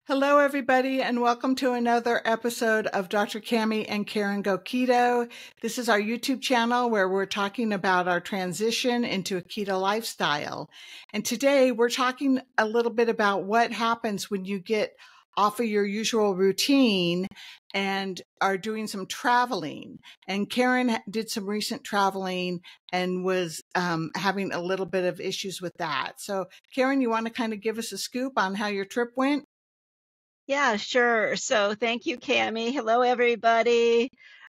Hello, everybody, and welcome to another episode of Dr. Cami and Karen Go Keto. This is our YouTube channel where we're talking about our transition into a keto lifestyle. And today we're talking a little bit about what happens when you get off of your usual routine and are doing some traveling. And Karen did some recent traveling and was having a little bit of issues with that. So, Karen, you want to kind of give us a scoop on how your trip went? Yeah, sure. So thank you, Cami. Hello, everybody.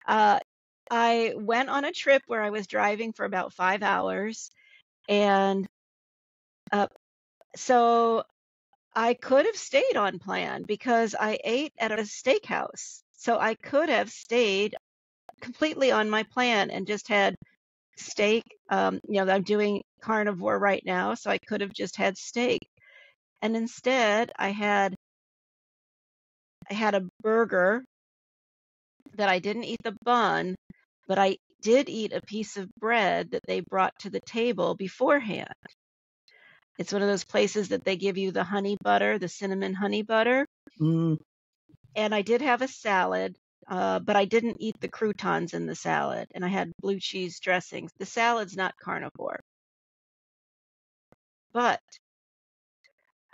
Uh, I went on a trip where I was driving for about 5 hours. And uh, so I could have stayed on plan because I ate at a steakhouse. So I could have stayed completely on my plan and just had steak. I'm doing carnivore right now, so I could have just had steak. And instead, I had a burger that I didn't eat the bun, but I did eat a piece of bread that they brought to the table beforehand. It's one of those places that they give you the honey butter, the cinnamon honey butter. Mm. And I did have a salad, but I didn't eat the croutons in the salad. And I had blue cheese dressings. The salad's not carnivore. But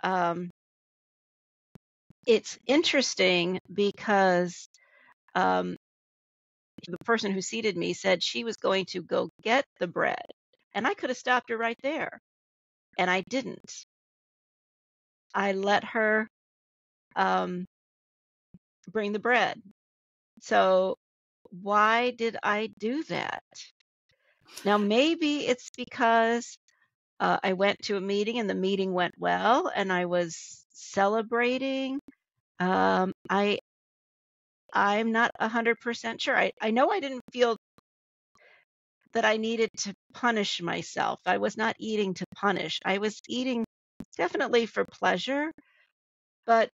um, it's interesting because um, the person who seated me said she was going to go get the bread. And I could have stopped her right there. And I didn't. I let her um, bring the bread. So why did I do that? Now, maybe it's because I went to a meeting and the meeting went well and I was celebrating. I'm not 100% sure. I know I didn't feel that I needed to punish myself. I was not eating to punish. I was eating definitely for pleasure, but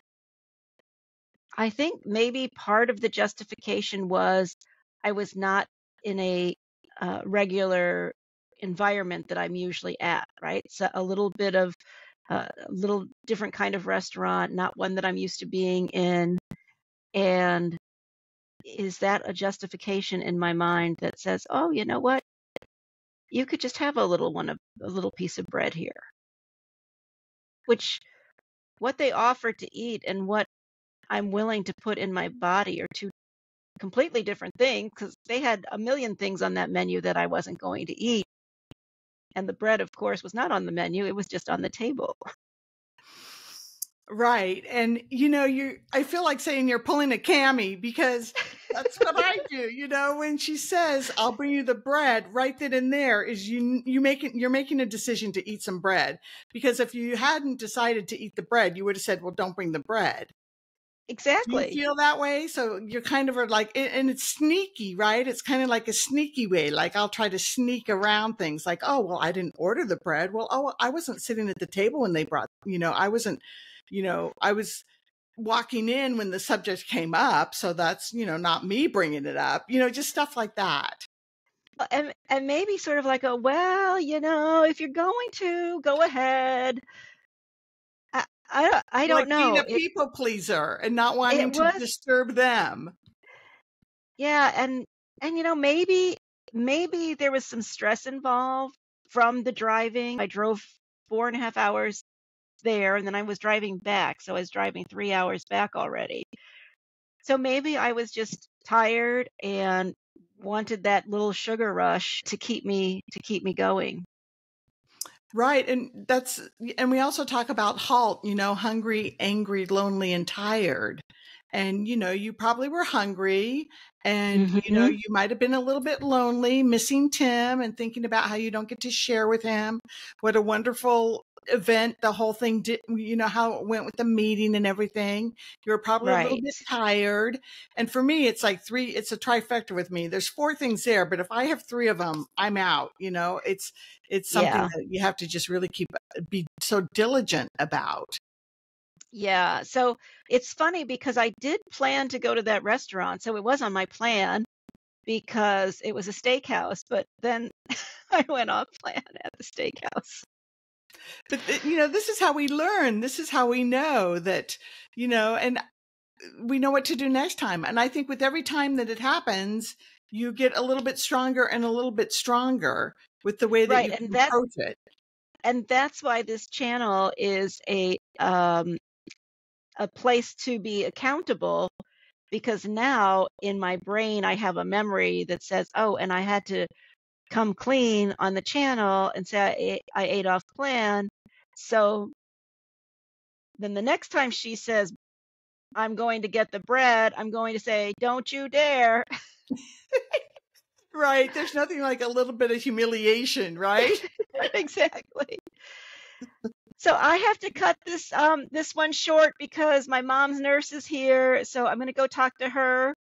I think maybe part of the justification was I was not in a regular environment that I'm usually at, right? So a little bit of a little different kind of restaurant, not one that I'm used to being in. And is that a justification in my mind that says, oh, you know what? You could just have a little piece of bread here, which what they offer to eat and what I'm willing to put in my body are two completely different thing because they had a million things on that menu that I wasn't going to eat. And the bread, of course, was not on the menu. It was just on the table. Right. And I feel like saying you're pulling a Cammy because that's what I do. When she says, I'll bring you the bread, right then and there is you're making a decision to eat some bread. Because if you hadn't decided to eat the bread, you would have said, well, don't bring the bread. Do you Exactly. feel that way? So you're kind of like, and it's sneaky, right? It's kind of like a sneaky way. Like I'll try to sneak around things like, oh, well, I didn't order the bread. Well, oh, I wasn't sitting at the table when they brought, I wasn't, I was walking in when the subject came up. So that's, not me bringing it up, just stuff like that. And maybe sort of like well, if you're going to go ahead. I Like don't being know. a people pleaser and not It wanting to was disturb them. yeah, and maybe there was some stress involved from the driving. I drove 4.5 hours there and then I was driving back. So I was driving 3 hours back already. So maybe I was just tired and wanted that little sugar rush to keep me going. Right. And we also talk about HALT, hungry, angry, lonely, and tired. And, you probably were hungry and, Hmm. you might have been a little bit lonely, missing Tim and thinking about how you don't get to share with him. What a wonderful event the whole thing did, how it went with the meeting and everything. You were probably a little Right. bit tired. And for me, it's like it's a trifecta with me. There's four things there, but if I have three of them, I'm out, it's something Yeah. that you have to just really be so diligent about. Yeah. So it's funny because I did plan to go to that restaurant. So it was on my plan because it was a steakhouse, but then I went off plan at the steakhouse. But, this is how we learn. This is how we know that, and we know what to do next time. And I think with every time that it happens, you get a little bit stronger and a little bit stronger with the way that Right. you can approach it. And that's why this channel is a place to be accountable, because now in my brain I have a memory that says, oh, and I had to come clean on the channel and say I ate off plan. So then the next time she says, I'm going to get the bread, I'm going to say, don't you dare. Right. There's nothing like a little bit of humiliation, right? Exactly. So I have to cut this one short because my mom's nurse is here. So I'm going to go talk to her.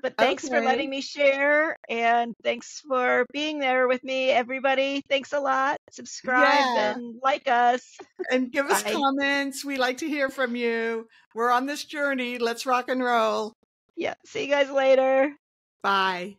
But thanks for Okay. letting me share, and thanks for being there with me, everybody. Thanks a lot. Subscribe Yeah. and like us. And give us Bye. comments. We like to hear from you. We're on this journey. Let's rock and roll. Yeah. See you guys later. Bye.